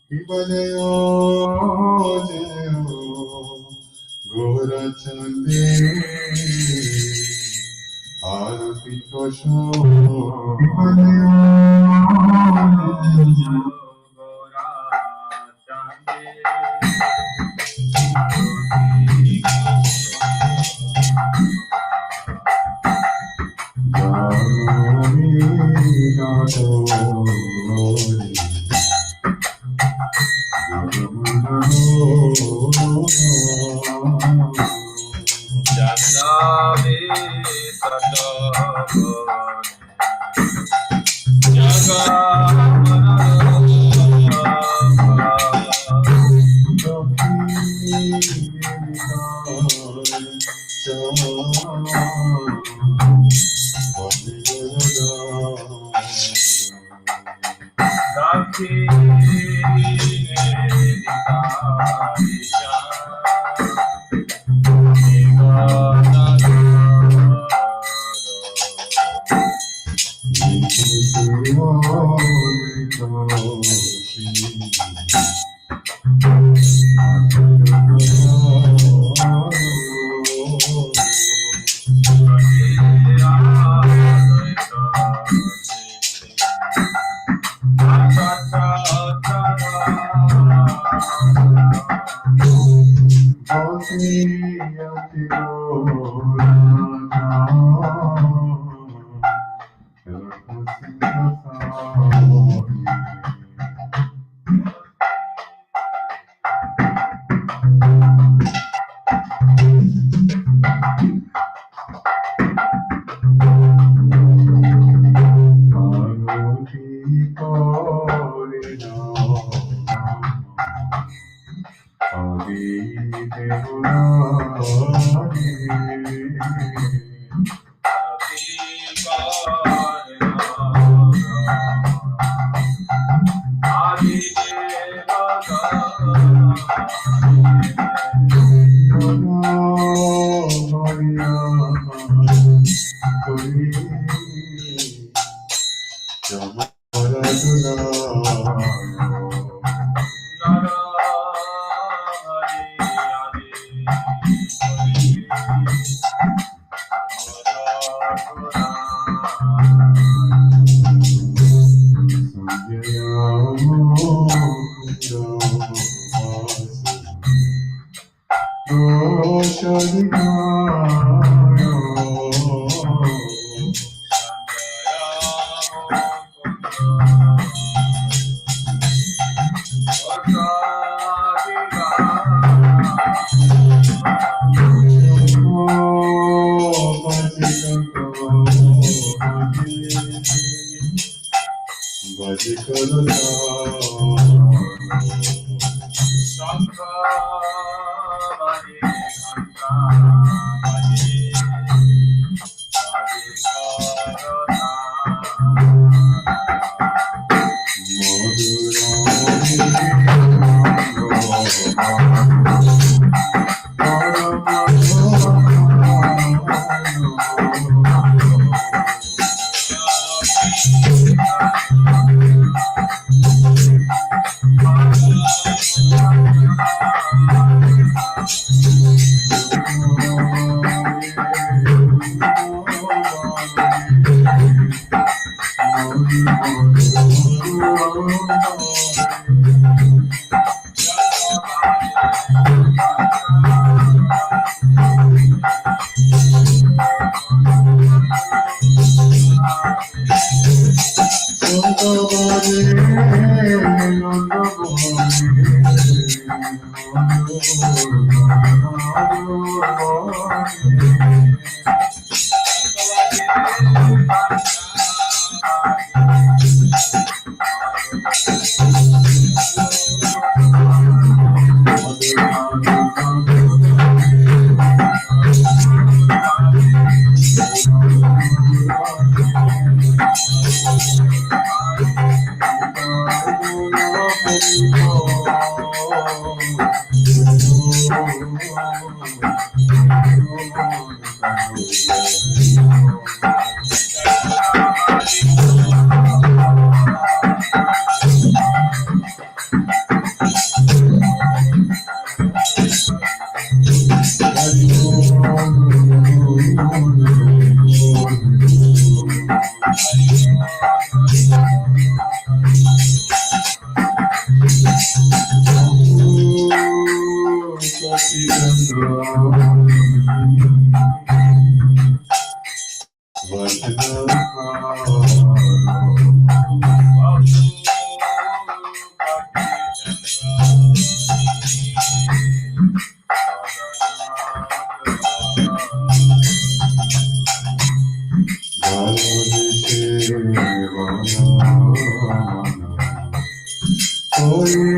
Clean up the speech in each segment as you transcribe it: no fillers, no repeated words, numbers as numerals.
Himalaya Jayo Gora Chande Arati Kosho Himalaya Jayo Gora Chande Hare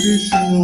Krishna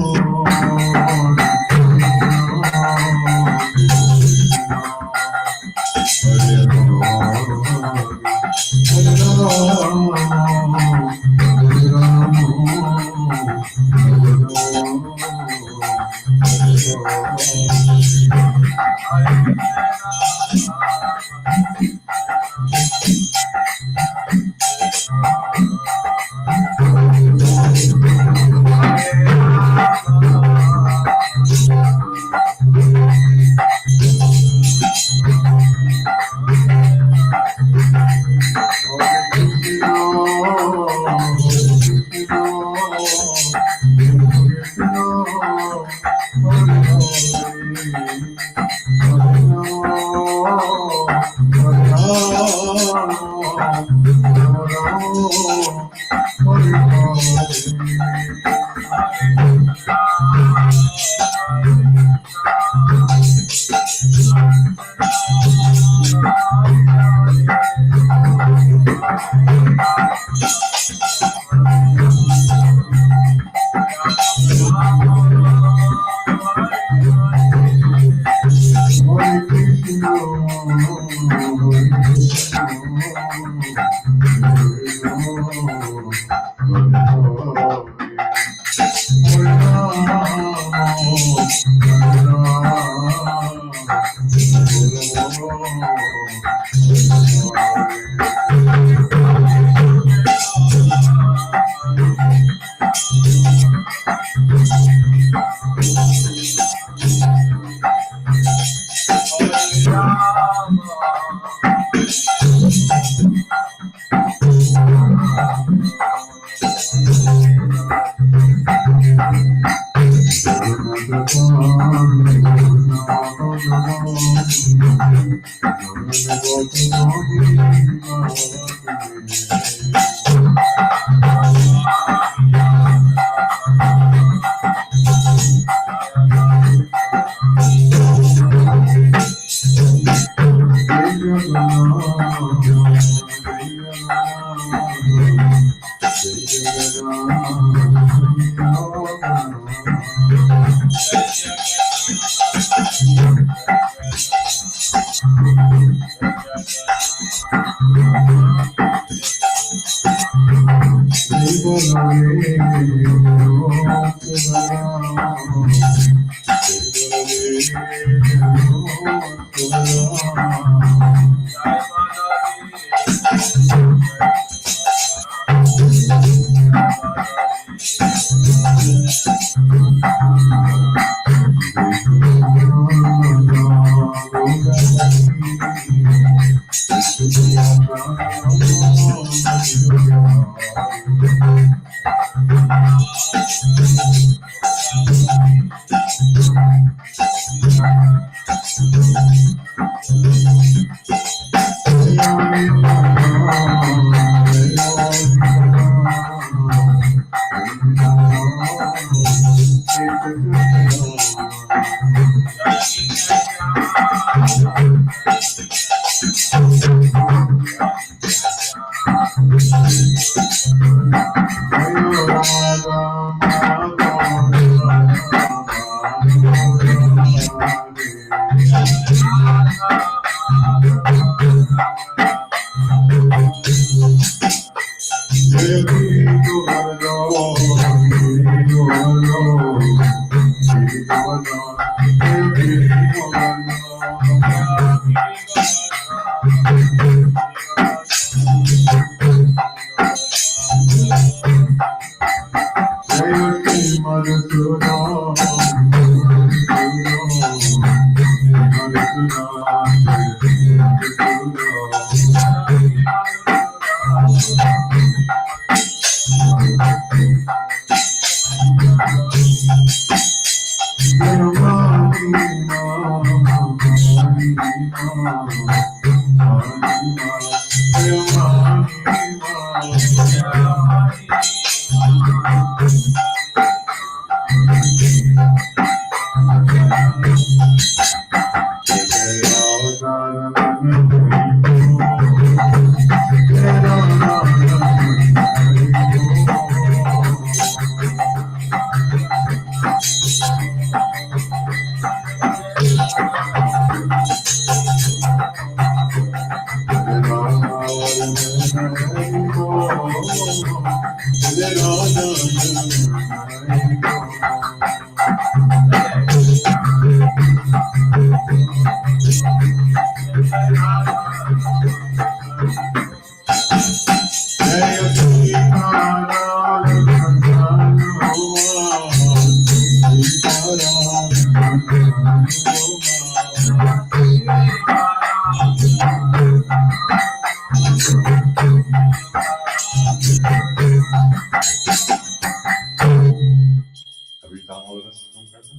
अभी दामोदर स्तोत्रम करना,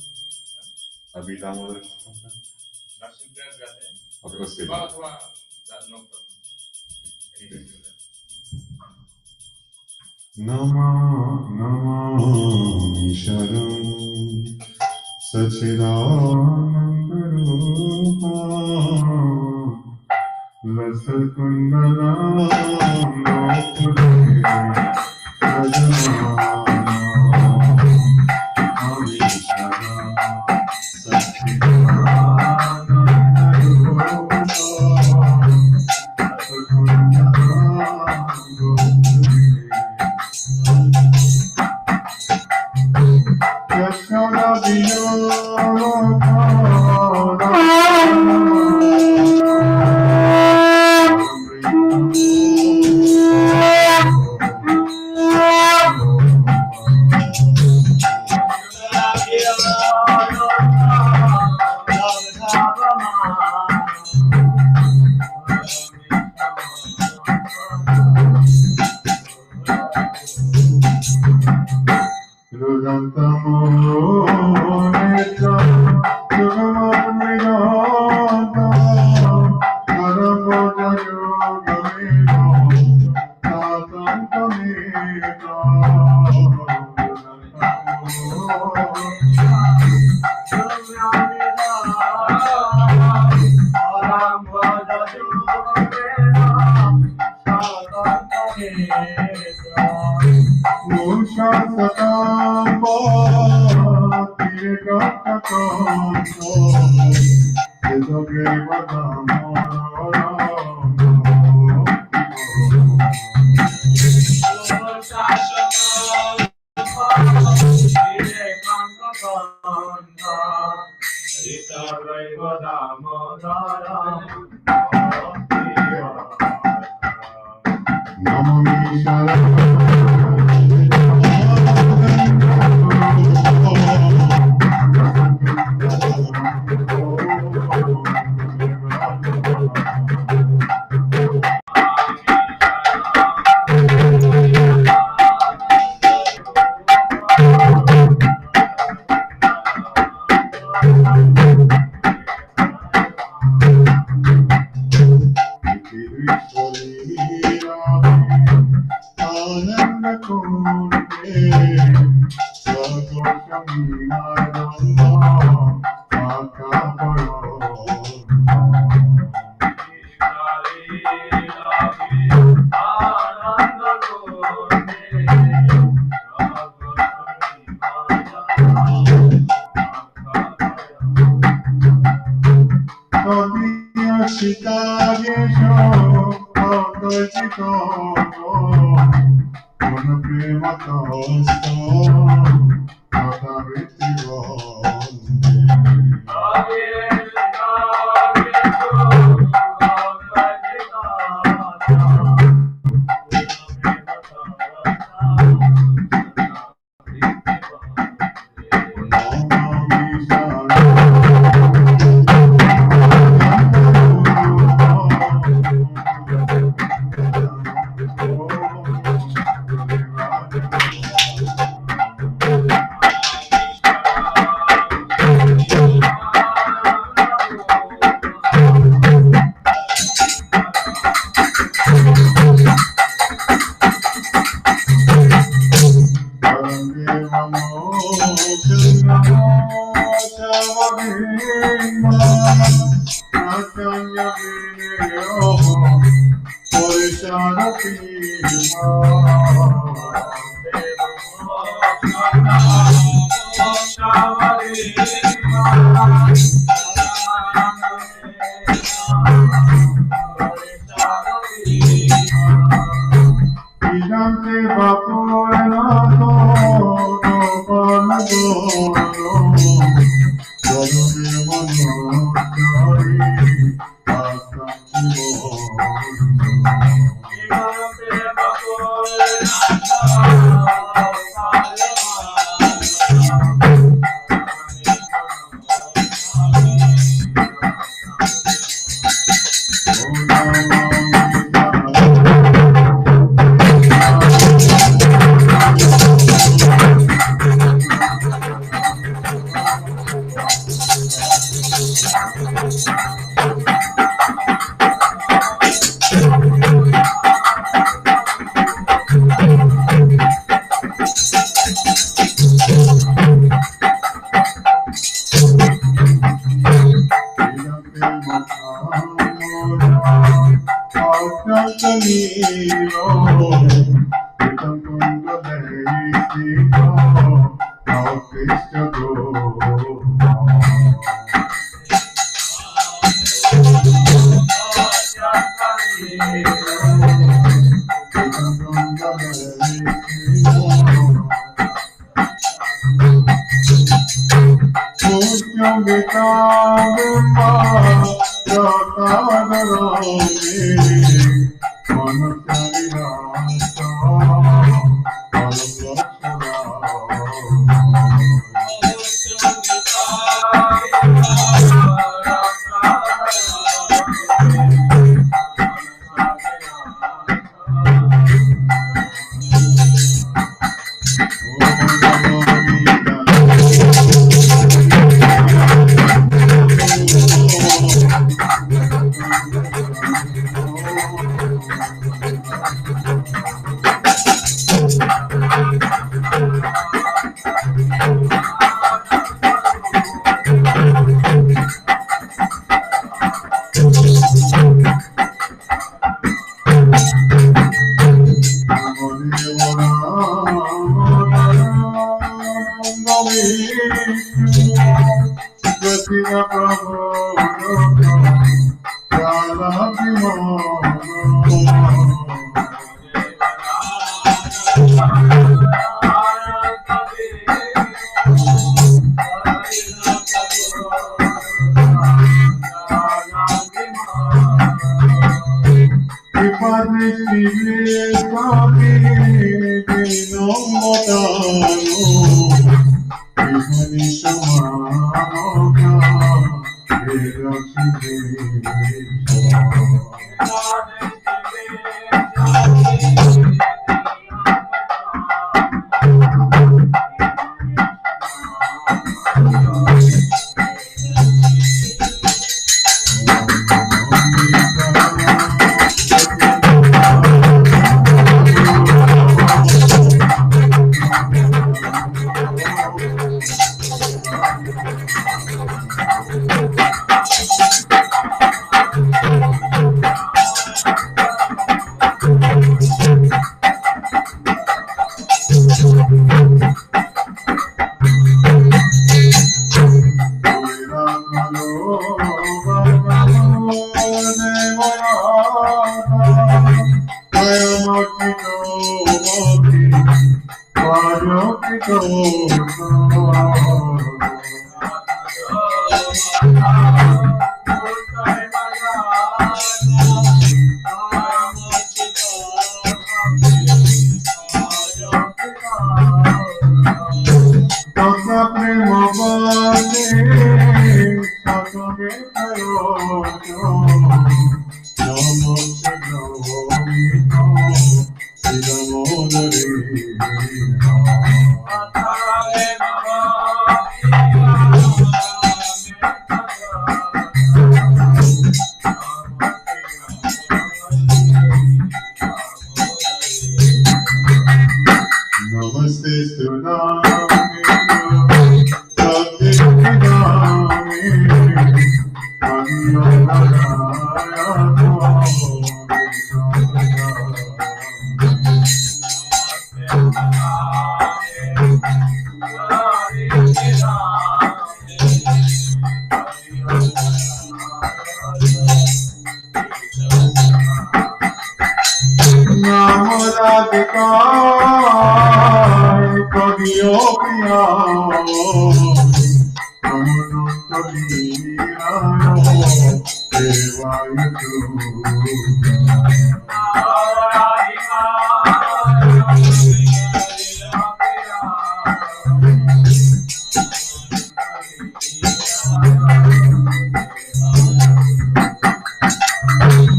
अभी दामोदर स्तोत्रम करना, Darshan prayers गाते हैं और उसके थोड़ा बाद थोड़ा no problem. नमामि शरणं सच्चिदानन्दरूपं करियो प्रिया कमनो कलियानो देवाय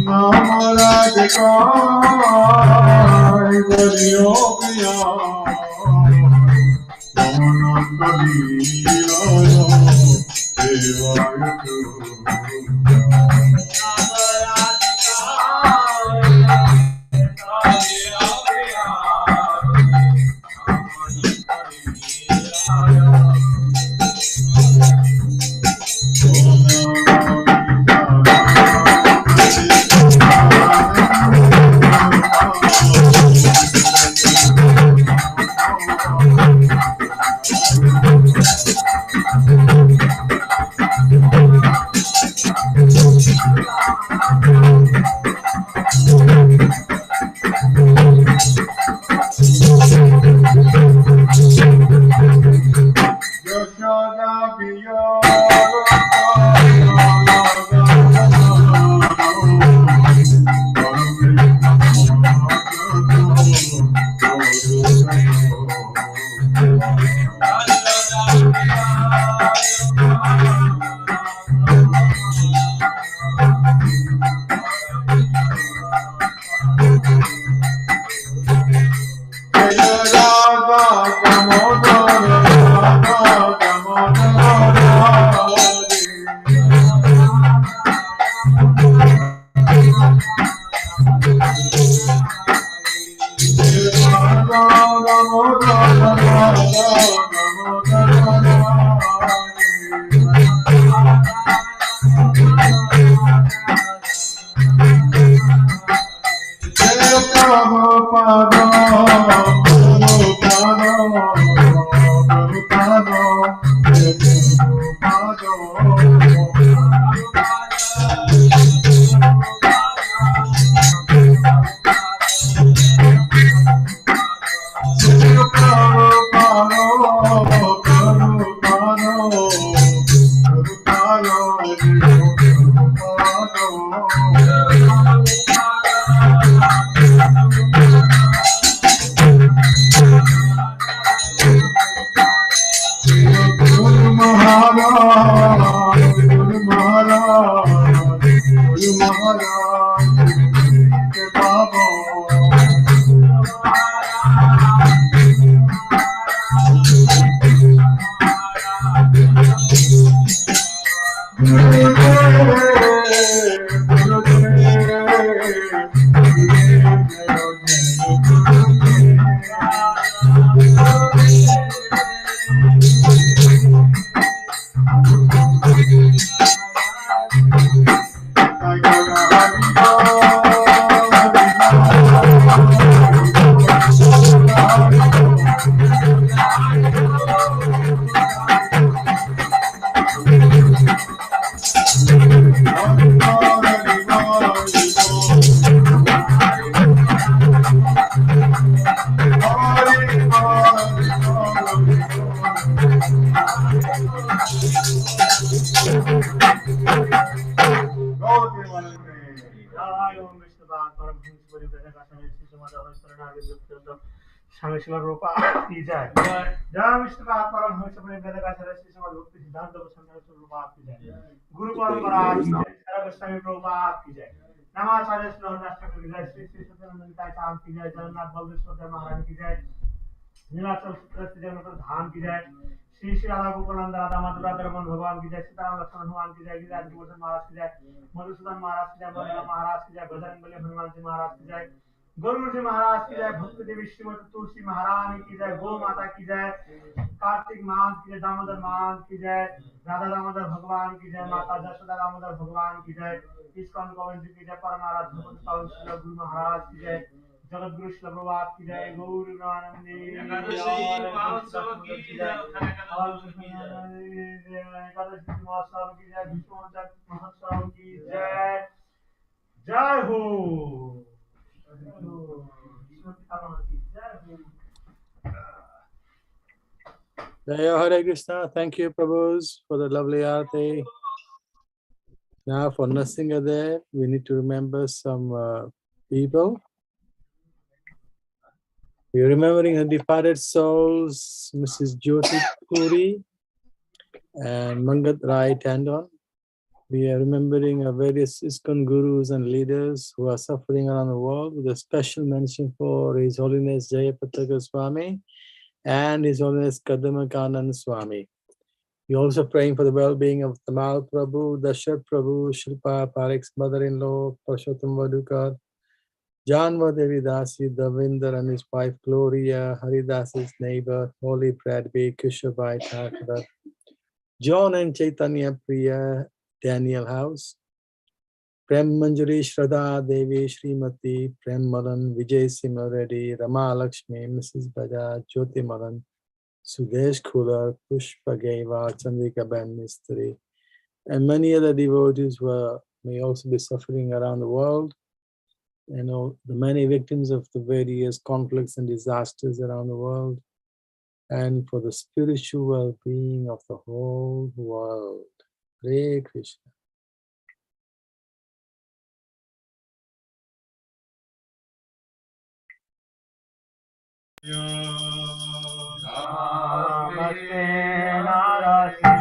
महाराज का करियो प्रिया कमनो कलियानो देवाय Yoshada Biyo स्वामी शिव रूपा की जय जय विष्णु परम हंस बड़े वेद का सारे श्री समाज भक्ति सिद्धांत को संग्रह रूपा की जय गुरु परंपरा की जय सारा गोस्वामी रूपा की जय नमाचार्य श्री राष्ट्र की जय श्री श्री सत्यानंद का चांद की जय जगन्नाथ बलदेव महाराज की जय नीलाचल सूत्र जगन्नाथ धाम की जय श्री श्री राधा गोकुलानंद राधा मधुरा दरमन भगवान की जय सीताराम लक्ष्मण हनुमान की जय गिरिराज गोवर्धन महाराज की जय मधुसूदन महाराज की जय बलराम महाराज की जय बजरंग बली हनुमान जी महाराज की जय गरुड़ जी महाराज की जय भक्त देवी श्रीमती तुलसी महारानी की जय गौ माता की जय कार्तिक मान की जय दामोदर मान की जय राधा दामोदर भगवान की जय माता जशोदा दामोदर भगवान की जय इस्कॉन गोविंद जी की जय परमाराध्य गुरु महाराज की जय जगत गुरु श्री प्रभात की जय गौर एकादशी महोत्सव की जय विष्णु महोत्सव की जय जय हो Jaya Hare Krishna. Thank you, Prabhus, for the lovely Arati. Now, for Narsingha, we need to remember some people. We're remembering the departed souls, Mrs. Jyoti Puri and Mangat Rai Tandon. We are remembering various ISKCON gurus and leaders who are suffering around the world, with a special mention for His Holiness Jayapataka Swami and His Holiness Kadamakanand Swami. We're also praying for the well-being of Tamal Prabhu, Dashat Prabhu, Shilpa Parik's mother-in-law, Purushottam Vadukar, Janva Devi Dasi, Davinder and his wife Gloria, Haridas's neighbor, Holy Pradvi, Kushabai Thakur, John and Chaitanya Priya, Daniel House, Prem Manjari Shraddha Devi Srimati, Prem Malan, Vijay Simha Reddy, Rama Lakshmi, Mrs. Bajaj, Jyoti Malan, Sudesh Kular, Pushpa Geva, Chandrika Ben Mistri, and many other devotees who may also be suffering around the world. You know, the many victims of the various conflicts and disasters around the world, and for the spiritual well-being of the whole world. Hare Krishna. Namaste Narayana.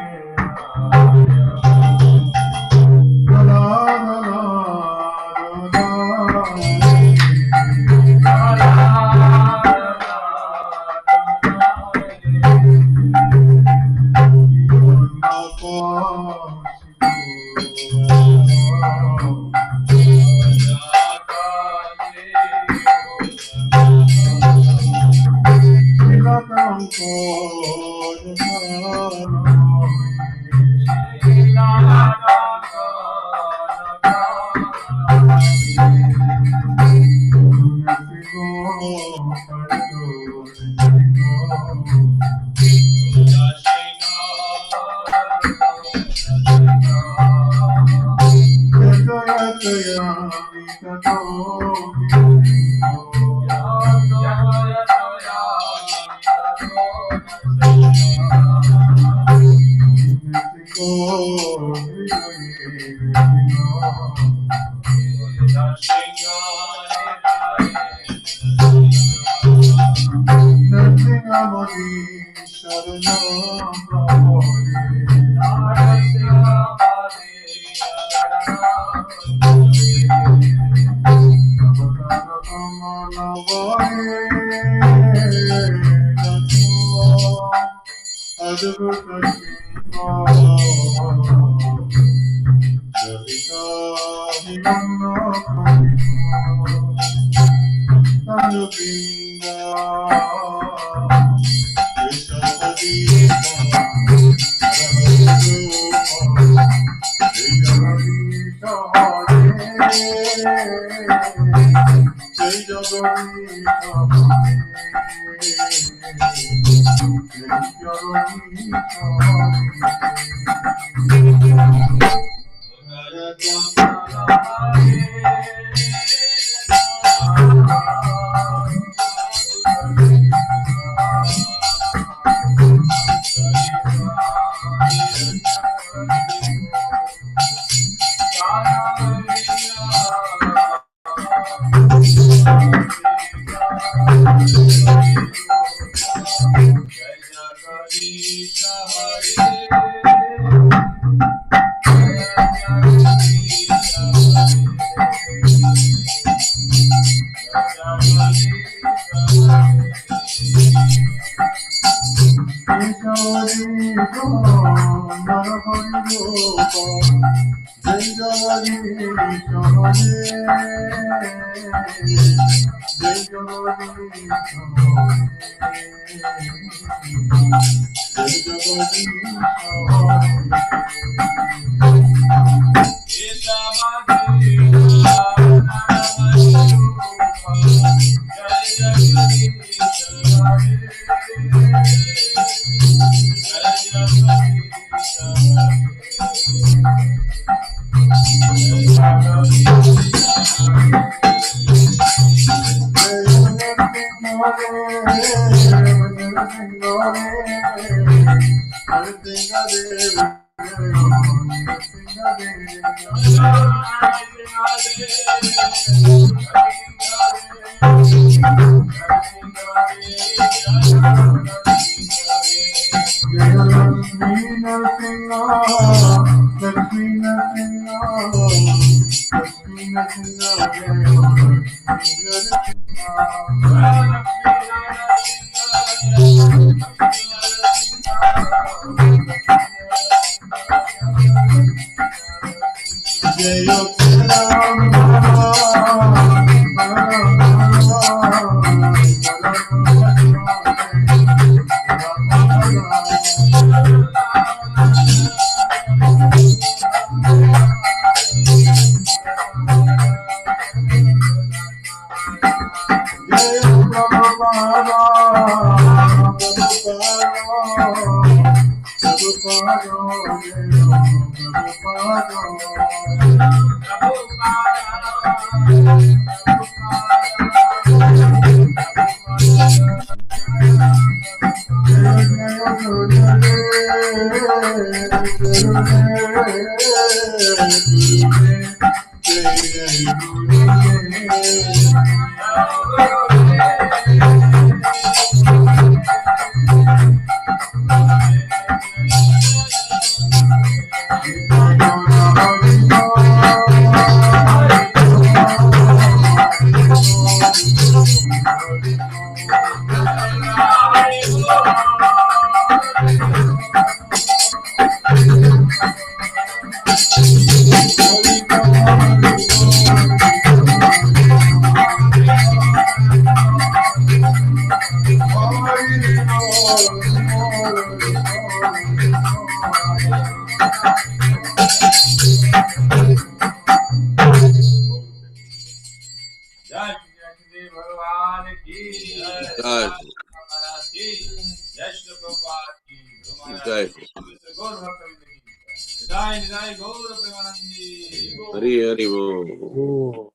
Hari Hari Bo.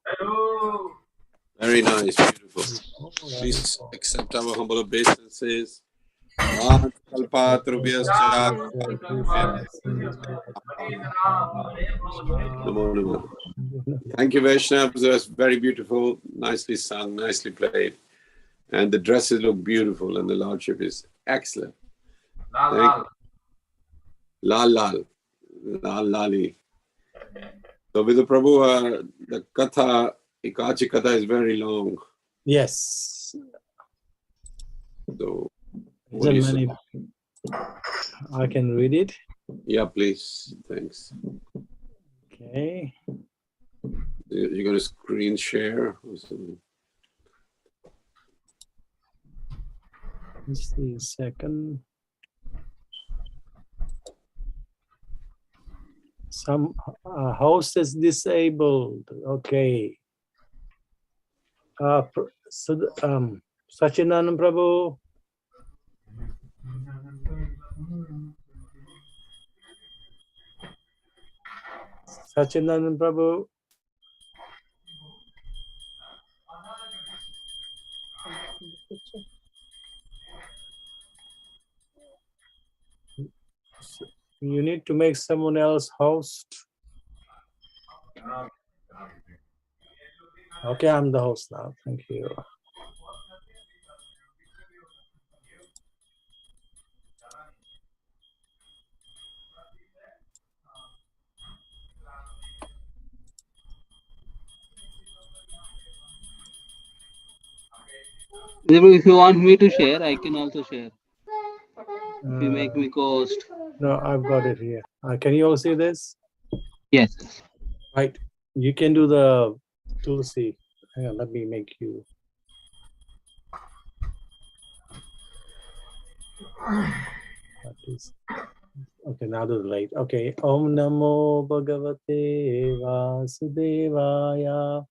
Very nice, beautiful. Please accept our humble obeisances. Namo Namo. Thank you, Vaishnavas. That's very beautiful, nicely sung, nicely played. And the dresses look beautiful and the Lordship is excellent. Lal Lal. Lal Lali. So with the Prabhu, the Katha, Ikachi Katha is very long. Yes. So, I can read it. Yeah, please. Thanks. Okay. You're going to screen share or something? Just a second. Some host is disabled. Okay. Sachinandan Prabhu. Sachinandan Prabhu. You need to make someone else host. Okay, I'm the host now. Thank you. If you want me to share, I can also share. If you make me co-host. No, I've got it here. Can you all see this? Yes. Right. You can do the Tulsi. Hang on, let me make you. Okay, now do the light. Okay. Om Namo Bhagavate Vasudevaya.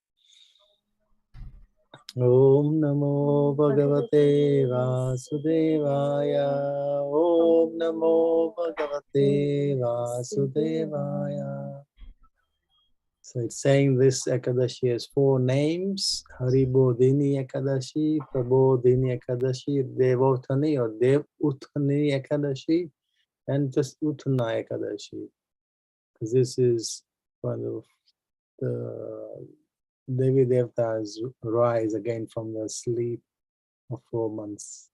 Om Namo Bhagavate Vasudevaya. Om Namo Bhagavate Vasudevaya. So it's saying this Ekadashi has 4 names: Haribodhini Ekadashi, Prabodhini Ekadashi, Devotani or Dev Uthani Ekadashi, and just Uthana Ekadashi. Because this is one of the Devi Devtas rise again from the sleep of 4 months.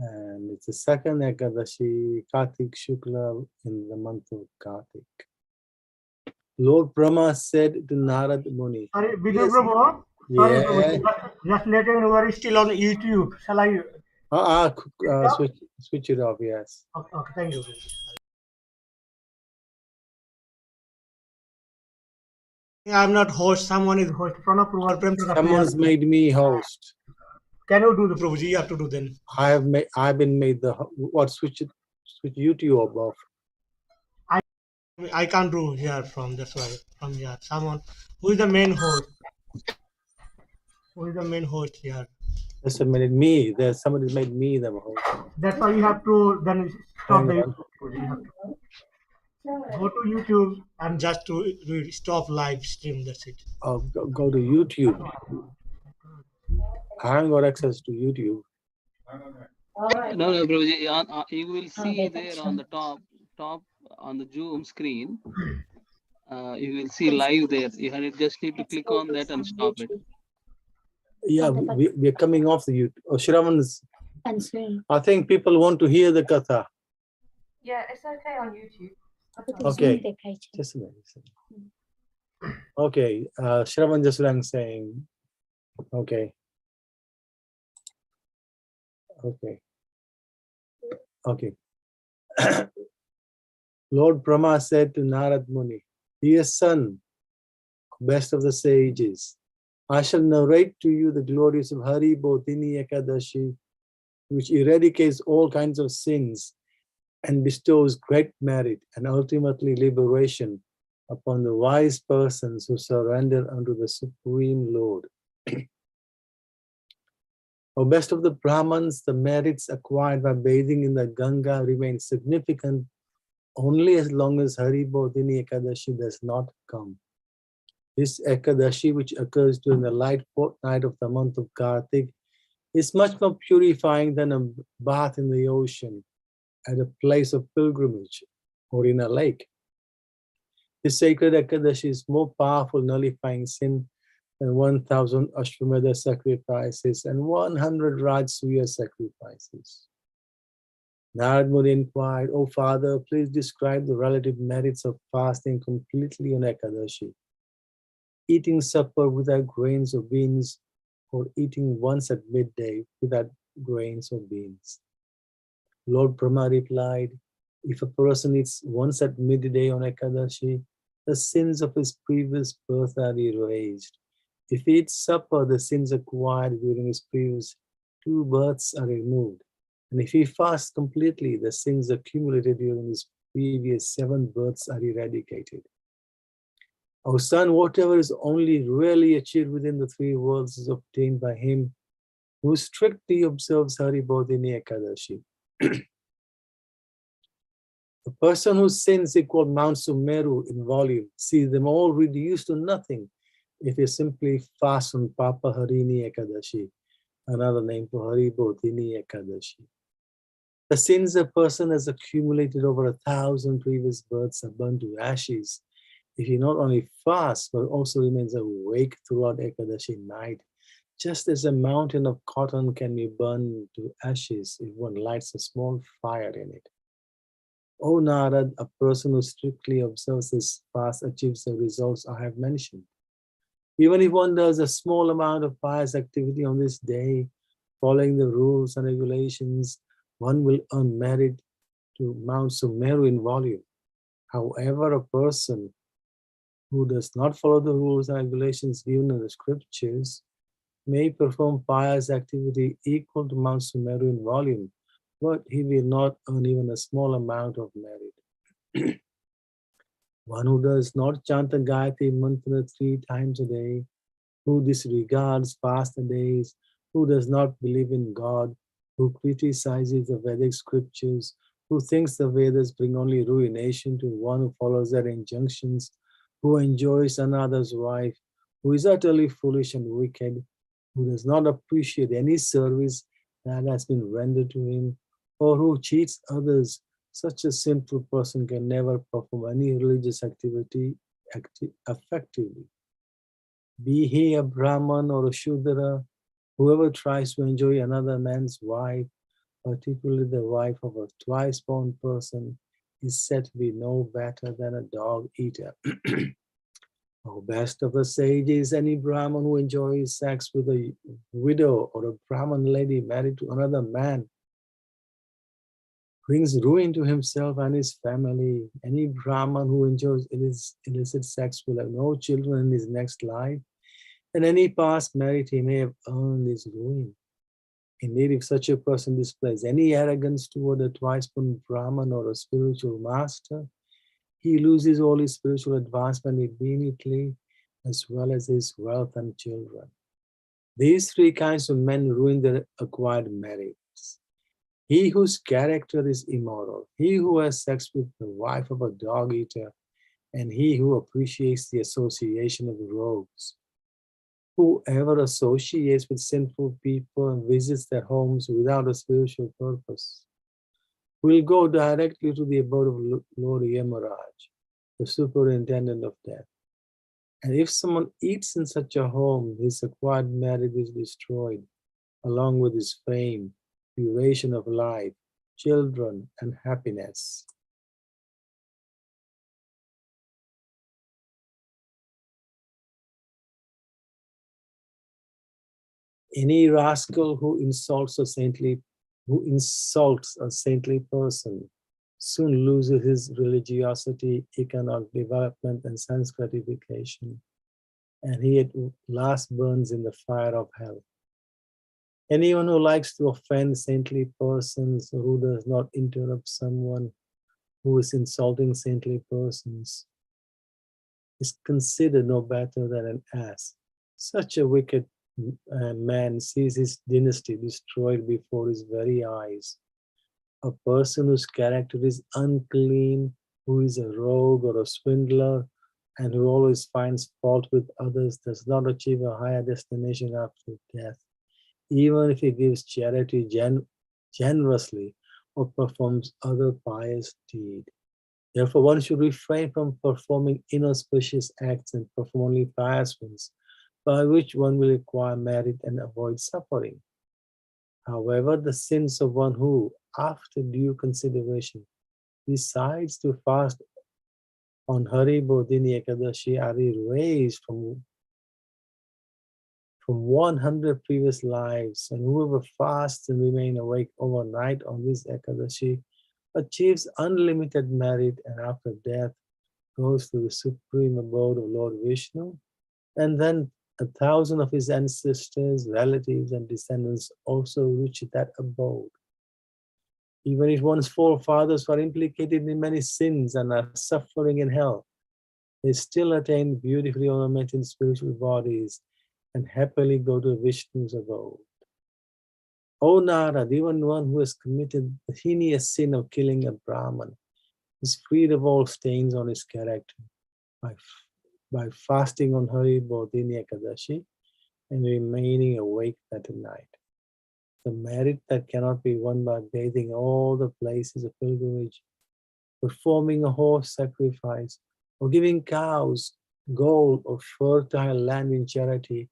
And it's the second Ekadashi, Kartik Shukla, in the month of Kartik. Lord Brahma said to Narad Muni. Sorry, Vidhu Yes. Prabhu. Sorry, Yeah. Prabhu. Just letting you know, we're still on YouTube. Shall I? Switch it off, yes. Okay, thank you. I'm not host. Someone is host. Pranab Kumar Prem Prakash. Someone's made me host. Can you do the Prabhuji? You have to do then. I've been made the what? Switch YouTube off. I can't do here from, that's why, from here. Someone who is the main host. Who is the main host here? Just a minute, me. There's somebody made me the host. That's why you have to then stop Hang the on. YouTube. You have to go to YouTube and just to stop live stream. That's it. Oh, go to YouTube. I haven't got access to YouTube. No, Prabhuji, you will see there on the top on the Zoom screen. You will see live there. You just need to click on that and stop it. Yeah, we're coming off the YouTube. Oh, Shravan's. I think people want to hear the katha. Yeah, it's okay on YouTube. Okay, just a minute. Okay, Shravan Jasrang saying, okay. Lord Brahma said to Narad Muni, dear son, best of the sages, I shall narrate to you the glories of Hari Bodhini Ekadashi, which eradicates all kinds of sins and bestows great merit and ultimately liberation upon the wise persons who surrender unto the Supreme Lord. O best of the Brahmans, the merits acquired by bathing in the Ganga remain significant only as long as Hari Bodhini Ekadashi does not come. This Ekadashi, which occurs during the light fortnight of the month of Kartik, is much more purifying than a bath in the ocean, at a place of pilgrimage, or in a lake. This sacred Ekadashi is more powerful, nullifying sin than 1,000 Ashwamedha sacrifices and 100 Rajsuya sacrifices. Narad Muni inquired, O father, please describe the relative merits of fasting completely on Ekadashi, eating supper without grains or beans, or eating once at midday without grains or beans. Lord Brahma replied, if a person eats once at midday on Ekadashi, the sins of his previous birth are erased. If he eats supper, the sins acquired during his previous 2 births are removed. And if he fasts completely, the sins accumulated during his previous 7 births are eradicated. O son, whatever is only really achieved within the 3 worlds is obtained by him who strictly observes Hari Bodhini Ekadashi. The person whose sins equal Mount Sumeru in volume sees them all reduced to nothing if he simply fasts on Papa Harini Ekadashi, another name for Hari Bodhini Ekadashi. The sins a person has accumulated over 1,000 previous births are burned to ashes if he not only fasts but also remains awake throughout Ekadashi night, just as a mountain of cotton can be burned to ashes if one lights a small fire in it. O Narad, a person who strictly observes this fast achieves the results I have mentioned. Even if one does a small amount of pious activity on this day, following the rules and regulations, one will earn merit to Mount Sumeru in volume. However, a person who does not follow the rules and regulations given in the scriptures may perform pious activity equal to Mount Sumeru in volume, but he will not earn even a small amount of merit. One who does not chant the Gayatri mantra 3 times a day, who disregards fast days, who does not believe in God, who criticizes the Vedic scriptures, who thinks the Vedas bring only ruination to one who follows their injunctions, who enjoys another's wife, who is utterly foolish and wicked, who does not appreciate any service that has been rendered to him, or who cheats others. Such a sinful person can never perform any religious activity effectively. Be he a Brahman or a Shudra, whoever tries to enjoy another man's wife, particularly the wife of a twice-born person, is said to be no better than a dog eater. O best of the sages, any Brahman who enjoys sex with a widow or a Brahman lady married to another man brings ruin to himself and his family. Any Brahman who enjoys illicit sex will have no children in his next life, and any past merit he may have earned his ruin. Indeed, if such a person displays any arrogance toward a twice-born Brahman or a spiritual master, he loses all his spiritual advancement immediately, as well as his wealth and children. These three kinds of men ruin their acquired merits. He whose character is immoral, he who has sex with the wife of a dog eater, and he who appreciates the association of rogues. Whoever associates with sinful people and visits their homes without a spiritual purpose will go directly to the abode of Lord Yamaraj, the superintendent of death. And if someone eats in such a home, his acquired merit is destroyed, along with his fame, duration of life, children, and happiness. Any rascal who insults a saintly person soon loses his religiosity, economic development, and sense gratification, and he at last burns in the fire of hell. Anyone who likes to offend saintly persons, or who does not interrupt someone who is insulting saintly persons, is considered no better than an ass. Such a wicked man sees his dynasty destroyed before his very eyes. A person whose character is unclean, who is a rogue or a swindler, and who always finds fault with others, does not achieve a higher destination after death, even if he gives charity generously or performs other pious deed. Therefore, one should refrain from performing inauspicious acts and perform only pious ones, by which one will acquire merit and avoid suffering. However, the sins of one who, after due consideration, decides to fast on Hari Bodhini Ekadashi are erased from 100 previous lives, and whoever fasts and remain awake overnight on this Ekadashi achieves unlimited merit, and after death goes to the supreme abode of Lord Vishnu, and then 1,000 of his ancestors, relatives, and descendants also reach that abode. Even if one's forefathers were implicated in many sins and are suffering in hell, they still attain beautifully ornamented spiritual bodies and happily go to Vishnu's abode. O Narad, even one who has committed the heinous sin of killing a Brahman is freed of all stains on his character by fasting on Hari Bodhini Ekadashi and remaining awake that night. The merit that cannot be won by bathing all the places of pilgrimage, performing a horse sacrifice, or giving cows, gold, or fertile land in charity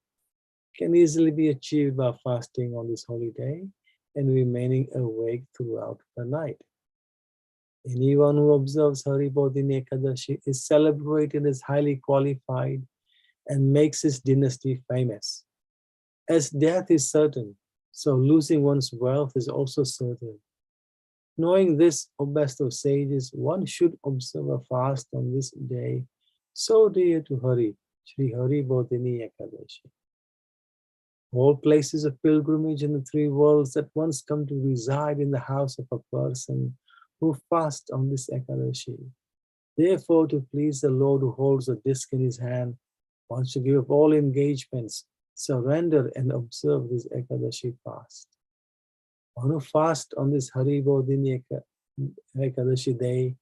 can easily be achieved by fasting on this holy day and remaining awake throughout the night. Anyone who observes Hari Bodhini Ekadashi is celebrated as highly qualified and makes his dynasty famous. As death is certain, so losing one's wealth is also certain. Knowing this, O best of sages, one should observe a fast on this day, so dear to Hari, Shri Hari Bodhini Ekadashi. All places of pilgrimage in the three worlds at once come to reside in the house of a person who fasts on this Ekadashi. Therefore, to please the Lord who holds a disc in his hand, one should give up all engagements, surrender and observe this Ekadashi fast. One who fasts on this Hari Bodhini Ekadashi day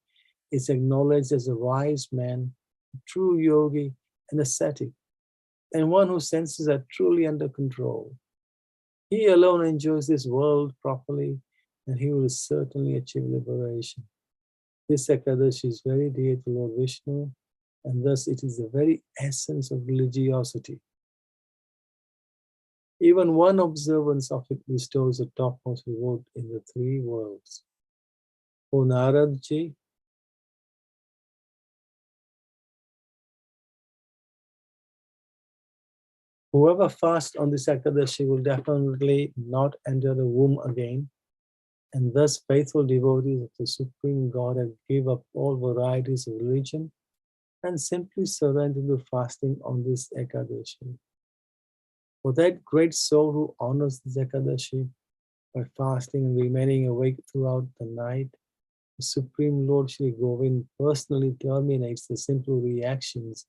is acknowledged as a wise man a true yogi, an ascetic, and one whose senses are truly under control. He alone enjoys this world properly, and he will certainly achieve liberation. This Ekadashi is very dear to Lord Vishnu, and thus it is the very essence of religiosity. Even one observance of it bestows the topmost reward in the three worlds. O Naradji, whoever fasts on this Ekadashi will definitely not enter the womb again, and thus faithful devotees of the Supreme Godhead give up all varieties of religion and simply surrender to fasting on this Ekadashi. For that great soul who honors this Ekadashi by fasting and remaining awake throughout the night, the Supreme Lord Shri Govind personally terminates the simple reactions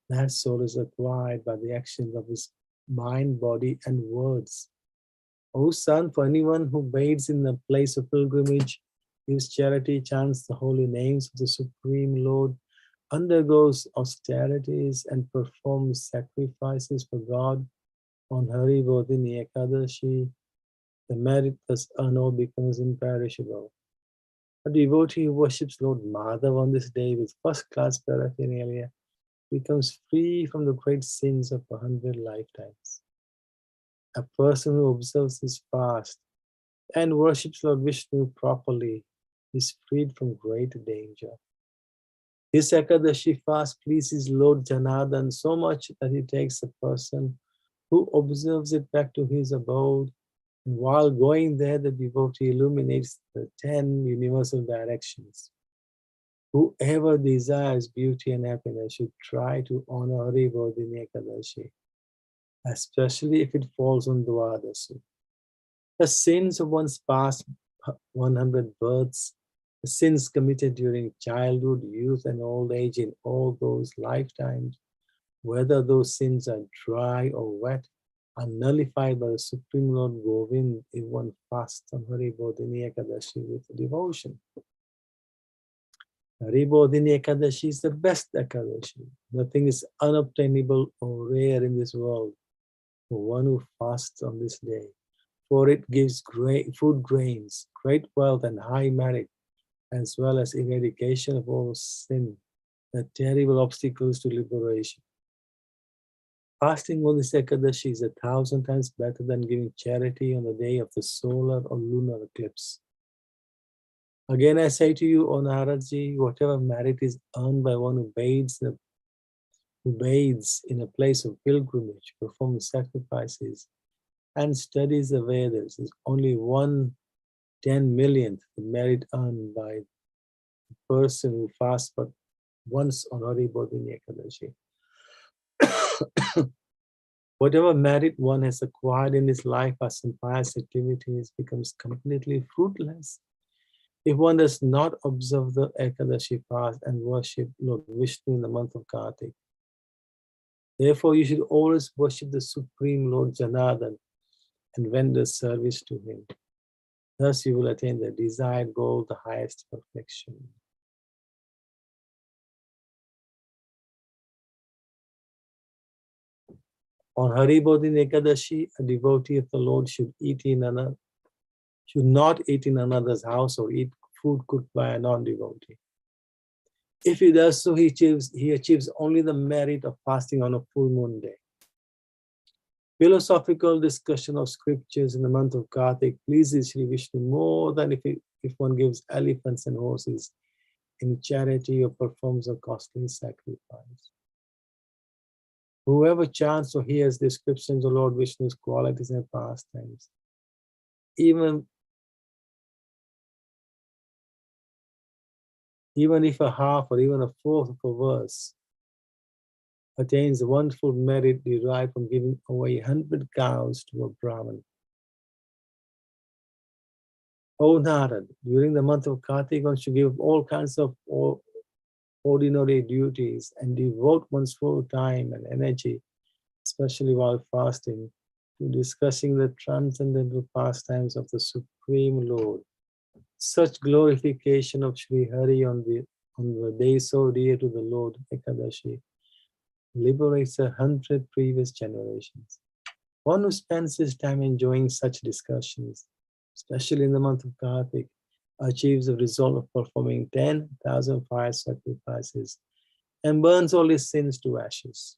that soul is acquired by the actions of his mind, body, and words. O son, for anyone who bathes in the place of pilgrimage, gives charity, chants the holy names of the Supreme Lord, undergoes austerities, and performs sacrifices for God on Hari Bodhini Ekadashi, the merit thus earned becomes imperishable. A devotee who worships Lord Madhav on this day with first-class paraphernalia becomes free from the great sins of 100 lifetimes. A person who observes this fast and worships Lord Vishnu properly is freed from great danger. This Ekadashi fast pleases Lord Janardhan so much that he takes a person who observes it back to his abode, and while going there, the devotee illuminates the 10 universal directions. Whoever desires beauty and happiness should try to honor Hari Bodhini Ekadashi, especially if it falls on Dwadasi. The sins of one's past 100 births, the sins committed during childhood, youth, and old age in all those lifetimes, whether those sins are dry or wet, are nullified by the Supreme Lord Govind if one fasts on Hari Bodhini Ekadashi with devotion. Hari Bodhini Ekadashi is the best Ekadashi. Nothing is unobtainable or rare in this world for one who fasts on this day, for it gives great food grains, great wealth, and high merit, as well as eradication of all sin, the terrible obstacles to liberation. Fasting on this Ekadashi is 1,000 times better than giving charity on the day of the solar or lunar eclipse. Again, I say to you, O Naradji, whatever merit is earned by one who bathes in a place of pilgrimage, performs sacrifices, and studies the Vedas is only 1/10,000,000th the merit earned by the person who fasts but once on Hari Bodhini Ekadashi. Whatever merit one has acquired in his life by some pious activities becomes completely fruitless if one does not observe the Ekadashi fast and worship Lord Vishnu in the month of Kartik. Therefore, you should always worship the Supreme Lord Janardhan and render service to him. Thus you will attain the desired goal, the highest perfection. On Hari Bodhini Ekadashi, a devotee of the Lord should not eat in another's house or eat food cooked by a non-devotee. If he does so, he achieves only the merit of fasting on a full moon day. Philosophical discussion of scriptures in the month of Kartik pleases Sri Vishnu more than if one gives elephants and horses in charity or performs a costly sacrifice. Whoever chants or hears descriptions of Lord Vishnu's qualities and pastimes, even if a half or even a fourth of a verse, attains the wonderful merit derived from giving away 100 cows to a Brahmin. O Narad, during the month of Kartik, one should give all kinds of ordinary duties and devote one's full time and energy, especially while fasting, to discussing the transcendental pastimes of the Supreme Lord. Such glorification of Sri Hari on on the day so dear to the Lord, Ekadashi, liberates 100 previous generations. One who spends his time enjoying such discussions, especially in the month of Kartik, achieves the result of performing 10,000 fire sacrifices and burns all his sins to ashes.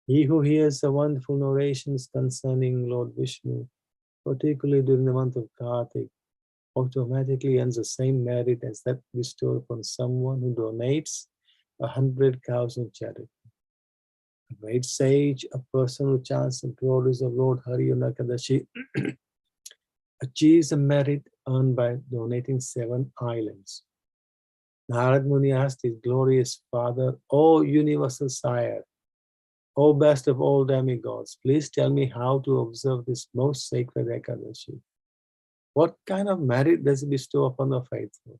He who hears the wonderful narrations concerning Lord Vishnu, particularly during the month of Kartik, automatically earns the same merit as that bestowed upon someone who donates 100 cows in charity. A great sage, a person who chants the glories of Lord Hari on Ekadashi, achieves a merit earned by donating 7 islands. Narad Muni asked his glorious father, O universal sire, O best of all demigods, please tell me how to observe this most sacred Ekadashi. What kind of merit does it bestow upon the faithful?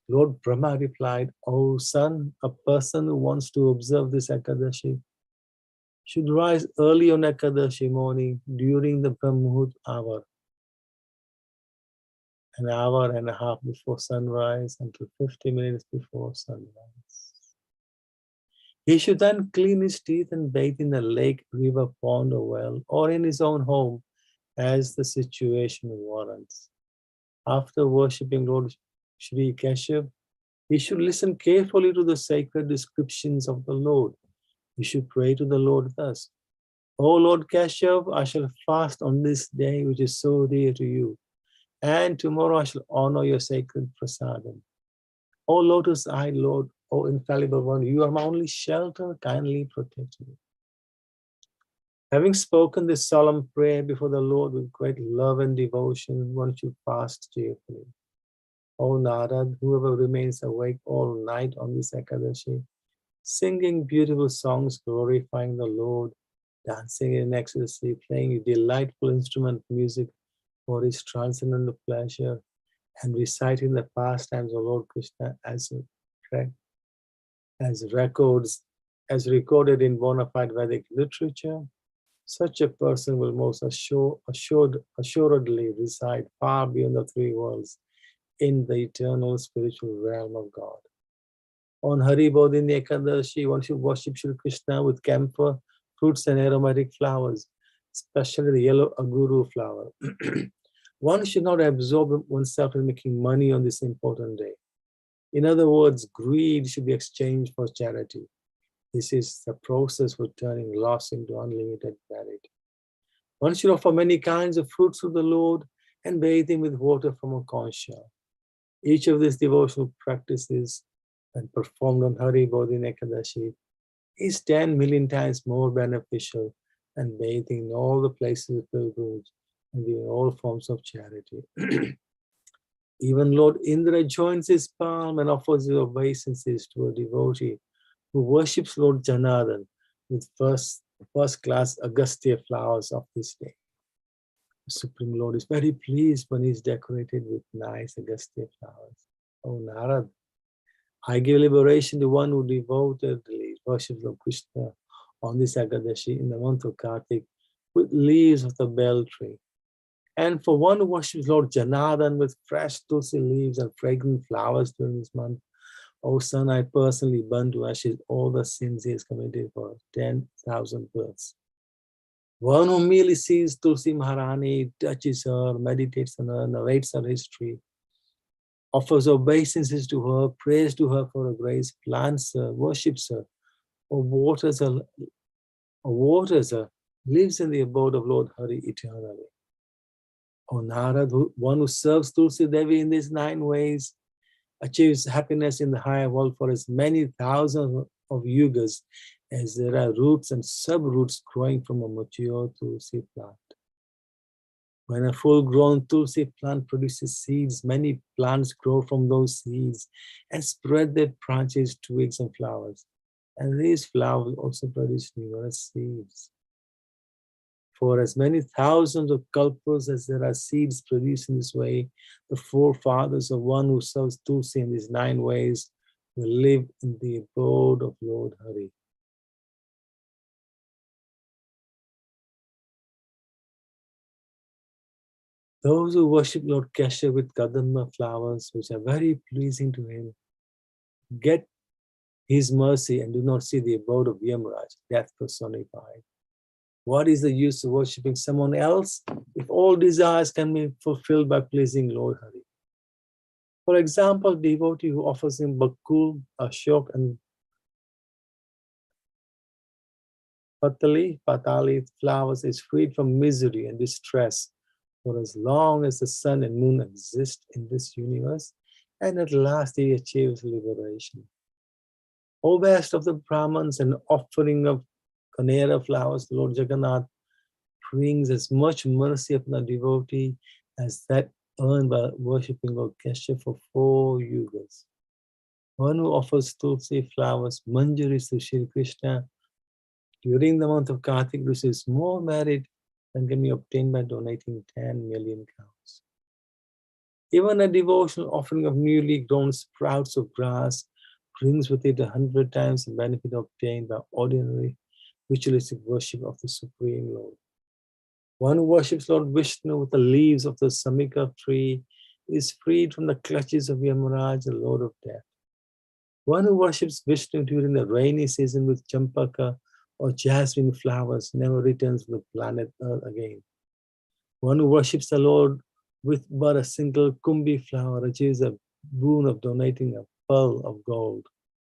Lord Brahma replied, O son, a person who wants to observe this Ekadashi should rise early on Ekadashi morning during the Brahmahut hour, an hour and a half before sunrise until 50 minutes before sunrise. He should then clean his teeth and bathe in a lake, river, pond, or well, or in his own home as the situation warrants. After worshipping Lord Sri Keshav, he should listen carefully to the sacred descriptions of the Lord. He should pray to the Lord thus, O Lord Keshav, I shall fast on this day which is so dear to you, and tomorrow I shall honor your sacred prasadam. O lotus-eyed Lord, O infallible one, you are my only shelter, kindly protect me. Having spoken this solemn prayer before the Lord with great love and devotion, one should fast cheerfully. O Narad, whoever remains awake all night on this Ekadashi, singing beautiful songs glorifying the Lord, dancing in ecstasy, playing a delightful instrument music for his transcendental pleasure, and reciting the pastimes of Lord Krishna as recorded in bona fide Vedic literature, such a person will most assuredly reside far beyond the 3 worlds in the eternal spiritual realm of God. On Hari Bodhini Ekadashi, one should worship Shri Krishna with camphor, fruits, and aromatic flowers, especially the yellow aguru flower. One should not absorb oneself in making money on this important day. In other words, greed should be exchanged for charity. This is the process for turning loss into unlimited merit. One should offer many kinds of fruits to the Lord and bathe him with water from a conch shell. Each of these devotional practices, when performed on Hari Bodhini Ekadashi, is 10 million times more beneficial than bathing in all the places of pilgrimage and doing all forms of charity. Even Lord Indra joins his palm and offers his obeisances to a devotee who worships Lord Janardhan with first-class Agastya flowers of this day. The Supreme Lord is very pleased when he is decorated with nice Agastya flowers. Oh Narad, I give liberation to one who devotedly worships Lord Krishna on this Ekadashi in the month of Kartik with leaves of the bell tree. And for one who worships Lord Janardhan with fresh tulsi leaves and fragrant flowers during this month, O son, I personally burn to ashes all the sins he has committed for 10,000 births. One who merely sees Tulsi Maharani, touches her, meditates on her, narrates her history, offers obeisances to her, prays to her for her grace, plants her, worships her, or waters her, lives in the abode of Lord Hari eternally. O Narad, one who serves Tulsi Devi in these 9 ways, achieves happiness in the higher world for as many thousands of yugas as there are roots and sub-roots growing from a mature Tulsi plant. When a full-grown Tulsi plant produces seeds, many plants grow from those seeds and spread their branches, twigs, and flowers. And these flowers also produce numerous seeds. For as many thousands of kalpas as there are seeds produced in this way, the forefathers of one who serves Tulsi in these 9 ways will live in the abode of Lord Hari. Those who worship Lord Kesha with kadamba flowers, which are very pleasing to him, get his mercy and do not see the abode of Yamaraj, death personified. What is the use of worshipping someone else if all desires can be fulfilled by pleasing Lord Hari? For example, devotee who offers him bakul, ashok, and patali flowers is freed from misery and distress for as long as the sun and moon exist in this universe, and at last he achieves liberation. O best of the Brahmins, an offering of Kanera flowers, Lord Jagannath brings as much mercy upon the devotee as that earned by worshipping Lord Kesha for 4 yugas. One who offers tulsi flowers, manjaris to Shri Krishna during the month of Kartik receives more merit than can be obtained by donating 10 million cows. Even a devotional offering of newly grown sprouts of grass brings with it 100 times the benefit obtained by ordinary ritualistic worship of the Supreme Lord. One who worships Lord Vishnu with the leaves of the Samika tree is freed from the clutches of Yamaraj, the Lord of Death. One who worships Vishnu during the rainy season with champaka or jasmine flowers never returns to the planet Earth again. One who worships the Lord with but a single kumbi flower achieves a boon of donating a pearl of gold,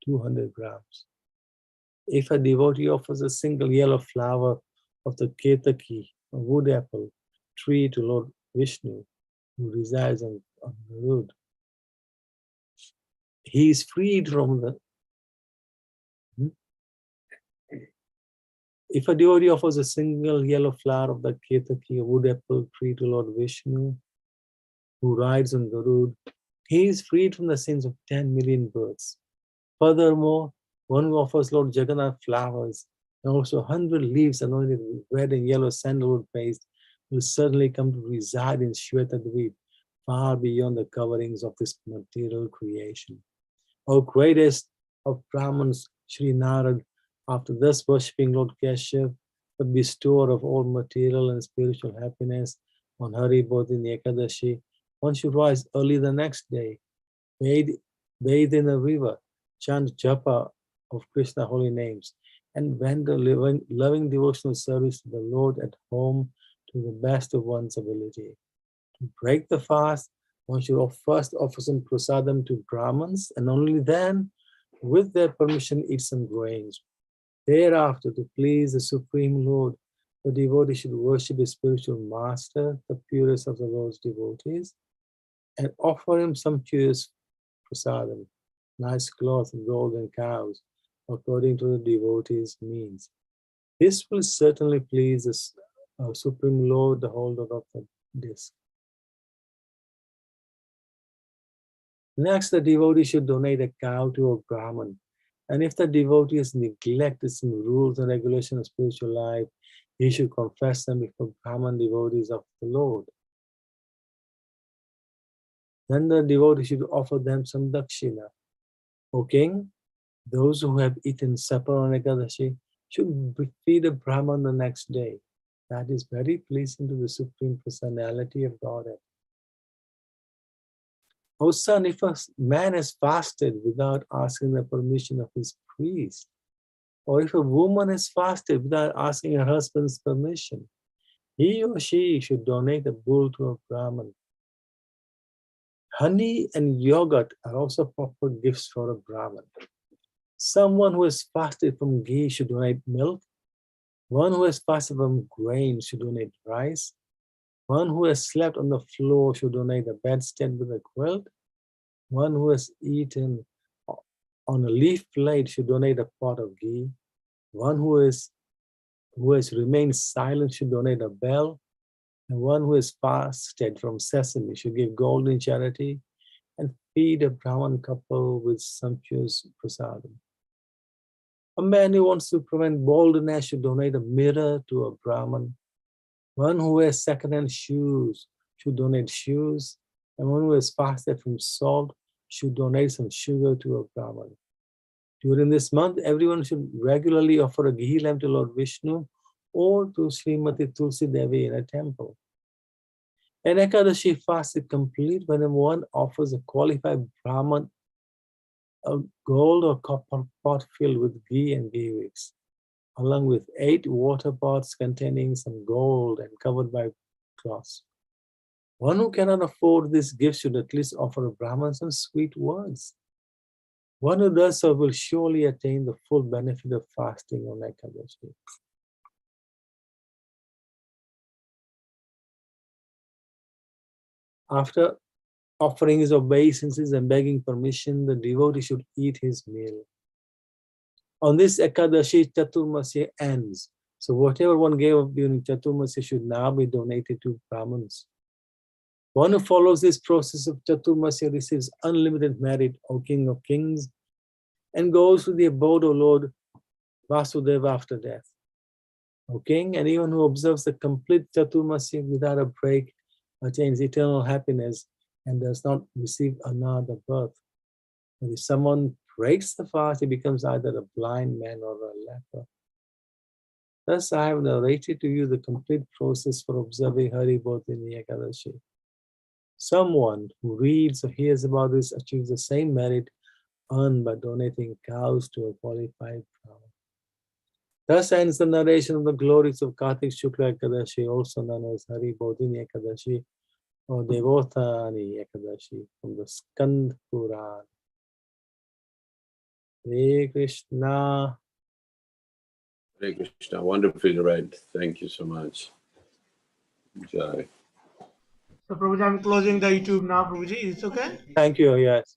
200 grams. If a devotee offers a single yellow flower of the ketaki, a wood apple tree to Lord Vishnu, who resides on the road, he is freed from the. If a devotee offers a single yellow flower of the ketaki, a wood apple tree to Lord Vishnu, who rides on Garud, he is freed from the sins of 10 million births. Furthermore, one who offers Lord Jagannath flowers and also 100 leaves anointed with red and yellow sandalwood paste will certainly come to reside in Shvetadvip, far beyond the coverings of this material creation. O greatest of Brahmins, Sri Narad, after thus worshipping Lord Keshav, the bestower of all material and spiritual happiness, on Hari both in the Ekadashi, one should rise early the next day, bathe in a river, chant japa of Krishna holy names, and render loving devotional service to the Lord at home to the best of one's ability. To break the fast, one should first offer some prasadam to Brahmins, and only then, with their permission, eat some grains. Thereafter, to please the Supreme Lord, the devotee should worship his spiritual master, the purest of the Lord's devotees, and offer him sumptuous prasadam, nice cloth, gold, and cows, according to the devotee's means. This will certainly please the Supreme Lord, the holder of the disc. Next, the devotee should donate a cow to a Brahmin. And if the devotee has neglected some rules and regulations of spiritual life, he should confess them before Brahmin devotees of the Lord. Then the devotee should offer them some dakshina. O king, those who have eaten supper on Ekadashi should feed a Brahman the next day. That is very pleasing to the Supreme Personality of Godhead. O son, if a man has fasted without asking the permission of his priest, or if a woman has fasted without asking her husband's permission, he or she should donate a bull to a Brahman. Honey and yogurt are also proper gifts for a Brahman. Someone who has fasted from ghee should donate milk. One who has fasted from grain should donate rice. One who has slept on the floor should donate a bedstead with a quilt. One who has eaten on a leaf plate should donate a pot of ghee. One who has remained silent should donate a bell. And one who has fasted from sesame should give gold in charity and feed a Brahman couple with sumptuous prasadam. A man who wants to prevent baldness should donate a mirror to a Brahman. One who wears second-hand shoes should donate shoes. And one who has fasted from salt should donate some sugar to a Brahman. During this month, everyone should regularly offer a ghee lamp to Lord Vishnu or to Srimati Tulsi Devi in a temple. An Ekadashi fast is complete when one offers a qualified Brahman a gold or copper pot filled with ghee and ghee wicks, along with 8 water pots containing some gold and covered by cloths. One who cannot afford this gift should at least offer a Brahman some sweet words. One who does so will surely attain the full benefit of fasting on Ekadashi. After offering his obeisances and begging permission, the devotee should eat his meal. On this Ekadashi, Chaturmasya ends. So whatever one gave up during Chaturmasya should now be donated to Brahmins. One who follows this process of Chaturmasya receives unlimited merit, O King of Kings, and goes to the abode of Lord Vasudeva after death. O King, anyone who observes the complete Chaturmasya without a break attains eternal happiness and does not receive another birth. But if someone breaks the fast, he becomes either a blind man or a leper. Thus, I have narrated to you the complete process for observing Hari Bodhini Ekadashi. Someone who reads or hears about this achieves the same merit earned by donating cows to a qualified Brahmin. Thus ends the narration of the glories of Kartik Shukla Ekadashi, also known as Hari Bodhini Ekadashi or Devotani Ekadashi, from the Skand Puran. Hare Krishna. Hare Krishna, wonderfully read. Thank you so much. Jai. So Prabhuji, I'm closing the YouTube now, Prabhuji. Is it okay? Thank you, yes.